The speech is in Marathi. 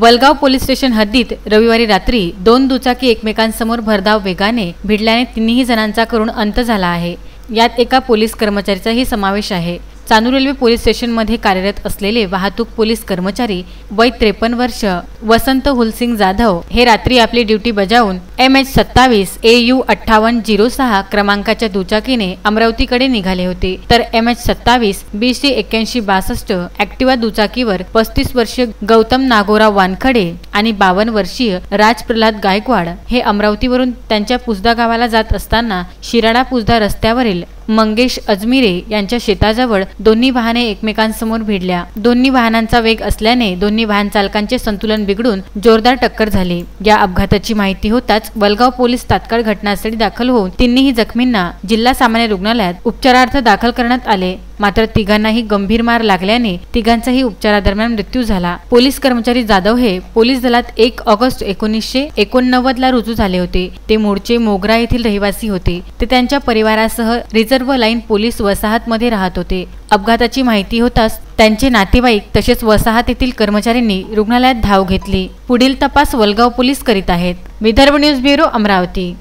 वलगाव पोलीस स्टेशन हद्दीत रविवारी रात्री दोन दुचाकी एकमेकांसमोर भरधाव वेगाने भिडल्याने तिन्ही जणांचा करुण अंत झाला आहे। यात एका पोलीस कर्मचारीचाही समावेश आहे। चानू रेल्वे पोलीस स्टेशनमध्ये कार्यरत असलेले वाहतूक पोलीस कर्मचारी वय 53 वर्ष वसंत हुलसिंग जाधव हे रात्री आपली ड्युटी बजावून MH27 AU 5806 क्रमांकाच्या दुचाकीने अमरावतीकडे निघाले होते, तर MH27 BC 8162 ॲक्टिवा दुचाकीवर 35 वर्षीय गौतम नागोराव वानखडे आणि 52 वर्षीय राज प्रल्हाद गायकवाड हे अमरावतीवरून त्यांच्या पुसदा गावाला जात असताना शिराडा पुसदा रस्त्यावरील मंगेश अजमिरे यांच्या शेताजवळ दोन्ही वाहने एकमेकांसमोर भिडल्या। दोन्ही वाहनांचा वेग असल्याने दोन्ही वाहन चालकांचे संतुलन बिघडून जोरदार टक्कर झाली। या अपघाताची माहिती होताच वलगाव पोलीस तात्काळ घटनास्थळी दाखल होऊन तिन्ही जखमींना जिल्हा सामान्य रुग्णालयात उपचारार्थ दाखल करण्यात आले। मात्र तिघांनाही गंभीर मार लागल्याने तिघांचाही उपचारादरम्यान मृत्यू झाला। पोलीस कर्मचारी जाधव हे पोलीस दलात 1 ऑगस्ट 1989 ला रुजू झाले होते। ते मूळचे मोगरा येथील रहिवासी होते। ते त्यांच्या परिवारासह रिझर्व्ह लाईन पोलीस वसाहत मध्ये राहत होते। अपघाताची माहिती होताच त्यांचे नातेवाईक तसेच वसाहत येथील कर्मचाऱ्यांनी रुग्णालयात धाव घेतली। पुढील तपास वलगाव पोलीस करीत आहेत। Vidarbha news bureau Amravati.